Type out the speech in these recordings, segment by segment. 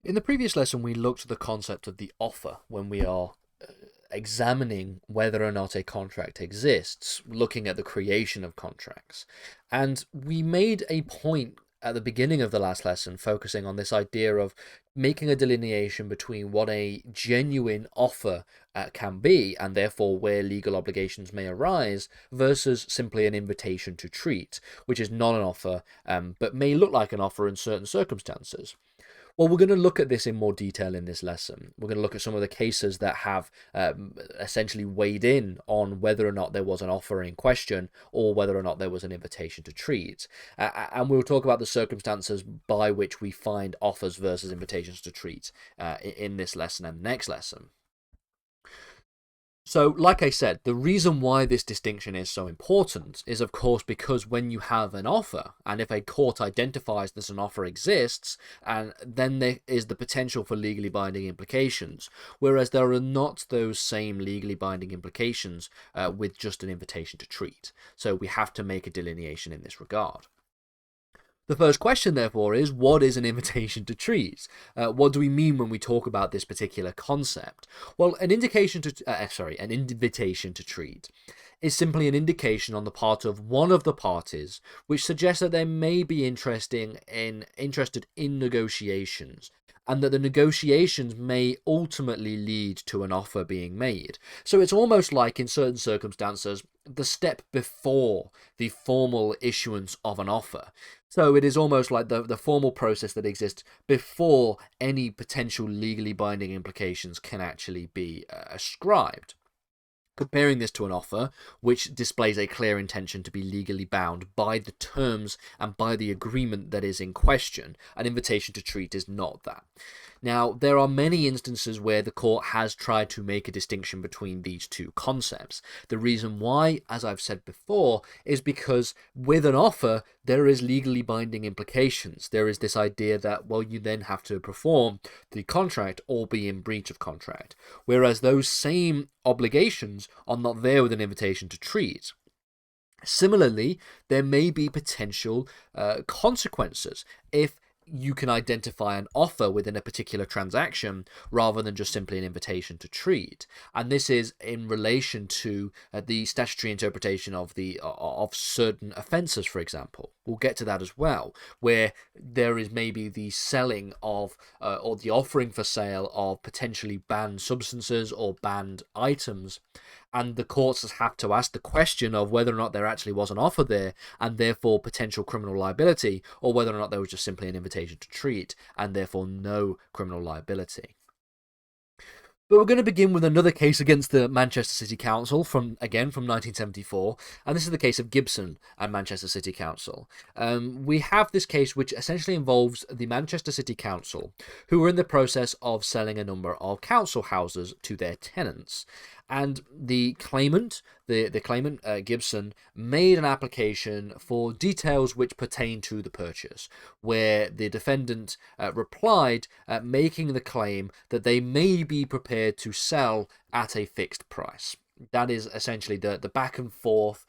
In the previous lesson, we looked at the concept of the offer when we are examining whether or not a contract exists, looking at the creation of contracts. And we made a point at the beginning of the last lesson focusing on this idea of making a delineation between what a genuine offer can be, and therefore where legal obligations may arise, versus simply an invitation to treat, which is not an offer, but may look like an offer in certain circumstances. Well, we're going to look at this in more detail in this lesson. We're going to look at some of the cases that have essentially weighed in on whether or not there was an offer in question or whether or not there was an invitation to treat. And we'll talk about the circumstances by which we find offers versus invitations to treat in this lesson and the next lesson. So, like I said, the reason why this distinction is so important is, of course, because when you have an offer, and if a court identifies that an offer exists, and then there is the potential for legally binding implications, whereas there are not those same legally binding implications with just an invitation to treat. So we have to make a delineation in this regard. The first question, therefore, is what is an invitation to treat? What do we mean when we talk about this particular concept? Well, an invitation to treat is simply an indication on the part of one of the parties which suggests that they may be interested in negotiations, and that the negotiations may ultimately lead to an offer being made. So it's almost like, in certain circumstances, the step before the formal issuance of an offer. So it is almost like the formal process that exists before any potential legally binding implications can actually be ascribed. Comparing this to an offer, which displays a clear intention to be legally bound by the terms and by the agreement that is in question, an invitation to treat is not that. Now, there are many instances where the court has tried to make a distinction between these two concepts. The reason why, as I've said before, is because with an offer, there is legally binding implications. There is this idea that, well, you then have to perform the contract or be in breach of contract. Whereas those same obligations are not there with an invitation to treat. Similarly, there may be potential consequences if you can identify an offer within a particular transaction rather than just simply an invitation to treat. And this is in relation to the statutory interpretation of certain offences, for example. We'll get to that as well, where there is maybe the selling of or the offering for sale of potentially banned substances or banned items, and the courts have to ask the question of whether or not there actually was an offer there, and therefore potential criminal liability, or whether or not there was just simply an invitation to treat, and therefore no criminal liability. But we're going to begin with another case against the Manchester City Council from 1974, and this is the case of Gibson and Manchester City Council. We have this case which essentially involves the Manchester City Council, who were in the process of selling a number of council houses to their tenants. And the claimant, Gibson, made an application for details which pertain to the purchase, where the defendant replied, making the claim that they may be prepared to sell at a fixed price. That is essentially the back and forth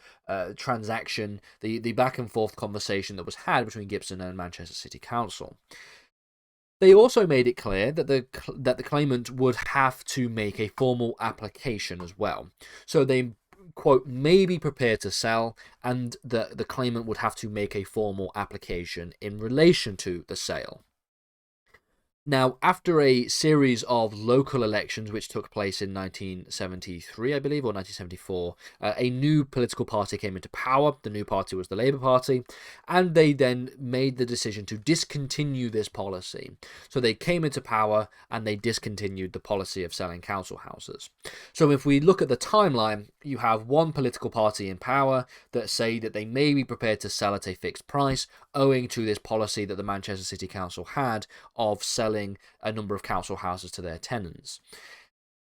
transaction, the back and forth conversation that was had between Gibson and Manchester City Council. They also made it clear that the claimant would have to make a formal application as well. So they, quote, may be prepared to sell, and the claimant would have to make a formal application in relation to the sale. Now, after a series of local elections which took place in 1973, I believe, or 1974, a new political party came into power. The new party was the Labour Party, and they then made the decision to discontinue this policy. So they came into power and they discontinued the policy of selling council houses. So if we look at the timeline, you have one political party in power that say that they may be prepared to sell at a fixed price, owing to this policy that the Manchester City Council had of selling a number of council houses to their tenants.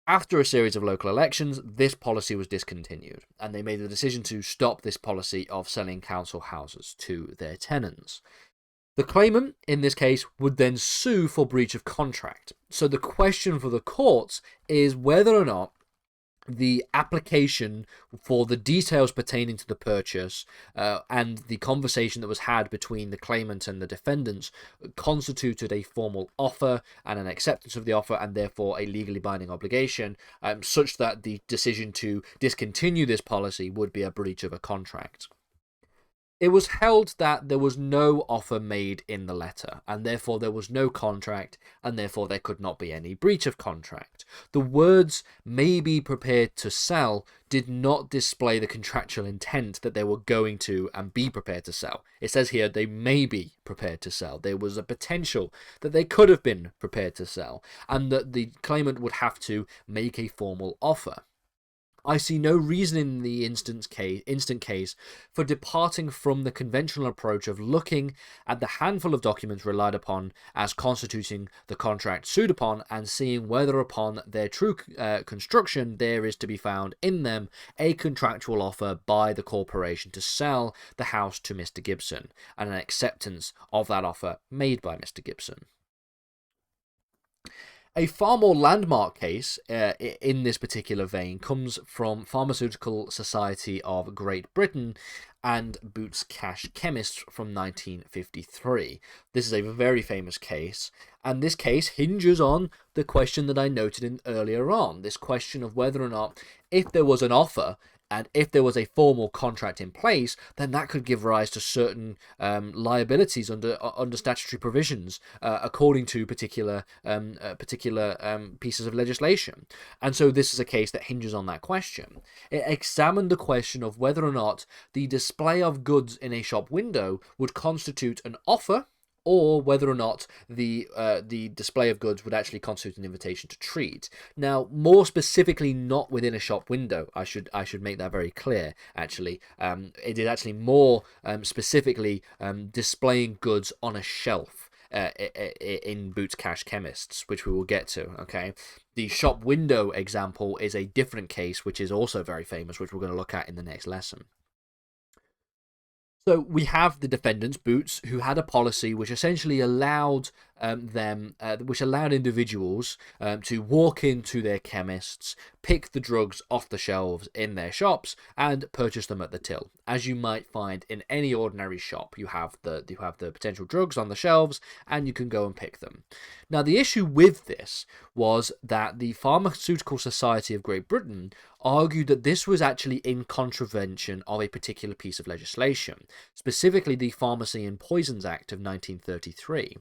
After a series of local elections, this policy was discontinued, and they made the decision to stop this policy of selling council houses to their tenants. The claimant, in this case, would then sue for breach of contract. So the question for the courts is whether or not the application for the details pertaining to the purchase and the conversation that was had between the claimant and the defendants constituted a formal offer and an acceptance of the offer, and therefore a legally binding obligation, such that the decision to discontinue this policy would be a breach of a contract. It was held that there was no offer made in the letter, and therefore there was no contract, and therefore there could not be any breach of contract. The words "may be prepared to sell" did not display the contractual intent that they were going to and be prepared to sell. It says here they may be prepared to sell. There was a potential that they could have been prepared to sell, and that the claimant would have to make a formal offer. I see no reason in the instant case for departing from the conventional approach of looking at the handful of documents relied upon as constituting the contract sued upon and seeing whether upon their true construction there is to be found in them a contractual offer by the corporation to sell the house to Mr. Gibson, and an acceptance of that offer made by Mr. Gibson. A far more landmark case in this particular vein comes from Pharmaceutical Society of Great Britain and Boots Cash Chemists from 1953. This is a very famous case, and this case hinges on the question that I noted in earlier on, this question of whether or not, if there was an offer and if there was a formal contract in place, then that could give rise to certain liabilities under statutory provisions, according to particular pieces of legislation. And so this is a case that hinges on that question. It examined the question of whether or not the display of goods in a shop window would constitute an offer, or whether or not the display of goods would actually constitute an invitation to treat. Now, more specifically, not within a shop window. I should make that very clear. Actually, it is actually more specifically displaying goods on a shelf in Boots Cash Chemists, which we will get to. Okay, the shop window example is a different case, which is also very famous, which we're going to look at in the next lesson. So we have the defendants, Boots, who had a policy which essentially allowed individuals to walk into their chemists, pick the drugs off the shelves in their shops, and purchase them at the till. As you might find in any ordinary shop, you have the potential drugs on the shelves, and you can go and pick them. Now, the issue with this was that the Pharmaceutical Society of Great Britain argued that this was actually in contravention of a particular piece of legislation, specifically the Pharmacy and Poisons Act of 1933,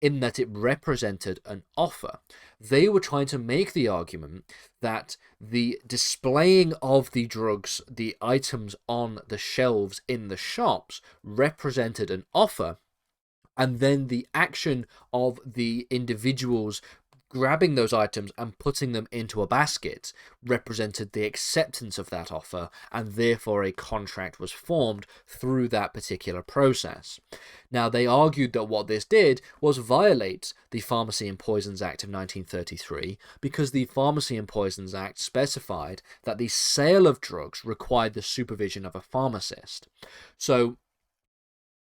in that it represented an offer. They were trying to make the argument that the displaying of the drugs, the items on the shelves in the shops, represented an offer, and then the action of the individuals grabbing those items and putting them into a basket represented the acceptance of that offer, and therefore a contract was formed through that particular process. Now, they argued that what this did was violate the Pharmacy and Poisons Act of 1933, because the Pharmacy and Poisons Act specified that the sale of drugs required the supervision of a pharmacist. So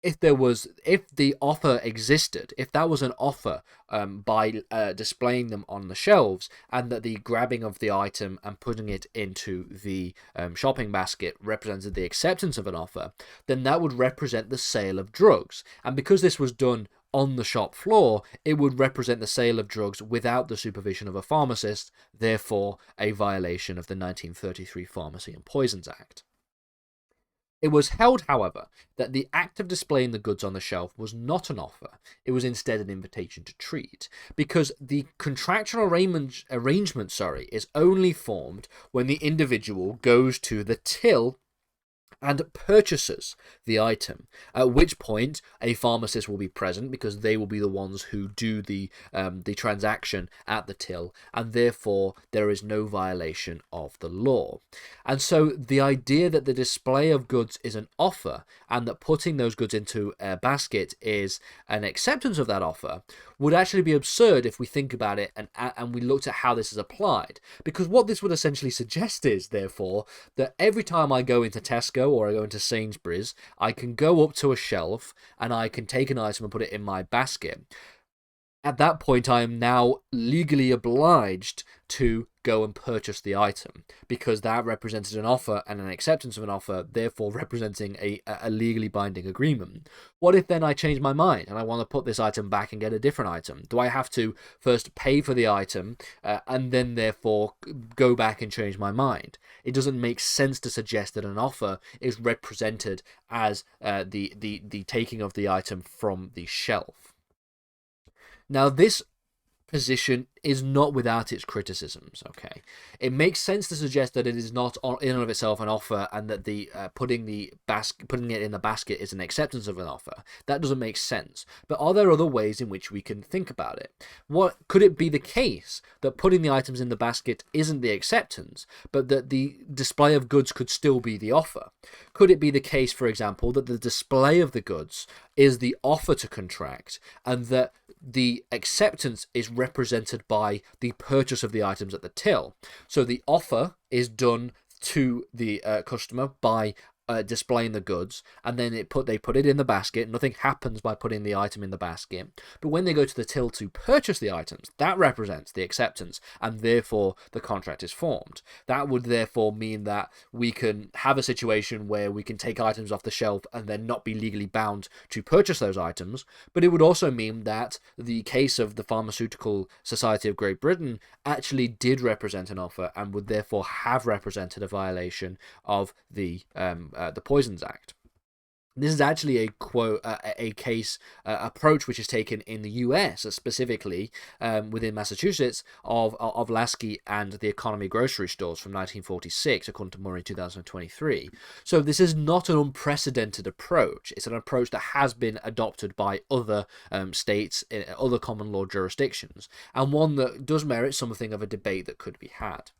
if the offer existed, if that was an offer by displaying them on the shelves, and that the grabbing of the item and putting it into the shopping basket represented the acceptance of an offer, then that would represent the sale of drugs. And because this was done on the shop floor, it would represent the sale of drugs without the supervision of a pharmacist, therefore a violation of the 1933 Pharmacy and Poisons Act. It was held, however, that the act of displaying the goods on the shelf was not an offer. It was instead an invitation to treat, because the contractual arrangement is only formed when the individual goes to the till and purchases the item, at which point a pharmacist will be present, because they will be the ones who do the transaction at the till, and therefore there is no violation of the law. And so the idea that the display of goods is an offer, and that putting those goods into a basket is an acceptance of that offer, would actually be absurd if we think about it and we looked at how this is applied. Because what this would essentially suggest is, therefore, that every time I go into Tesco or I go into Sainsbury's, I can go up to a shelf and I can take an item and put it in my basket. At that point, I am now legally obliged to go and purchase the item, because that represented an offer and an acceptance of an offer, therefore representing a legally binding agreement. What if then I change my mind and I want to put this item back and get a different item? Do I have to first pay for the item and then therefore go back and change my mind? It doesn't make sense to suggest that an offer is represented as the taking of the item from the shelf. Now, this position is not without its criticisms. Okay, it makes sense to suggest that it is not in and of itself an offer, and that the putting it in the basket is an acceptance of an offer. That doesn't make sense. But are there other ways in which we can think about it? What could it be the case that putting the items in the basket isn't the acceptance, but that the display of goods could still be the offer? Could it be the case, for example, that the display of the goods is the offer to contract, and that the acceptance is represented by the purchase of the items at the till? So the offer is done to the customer by displaying the goods, and then they put it in the basket. Nothing happens by putting the item in the basket, but when they go to the till to purchase the items, that represents the acceptance, and therefore the contract is formed. That would therefore mean that we can have a situation where we can take items off the shelf and then not be legally bound to purchase those items. But it would also mean that the case of the Pharmaceutical Society of Great Britain actually did represent an offer, and would therefore have represented a violation of the Poisons Act. This is actually a case approach which is taken in the US, specifically within Massachusetts, of Lasky and the Economy grocery stores from 1946, according to Murray 2023. So this is not an unprecedented approach. It's an approach that has been adopted by other states, other common law jurisdictions, and one that does merit something of a debate that could be had.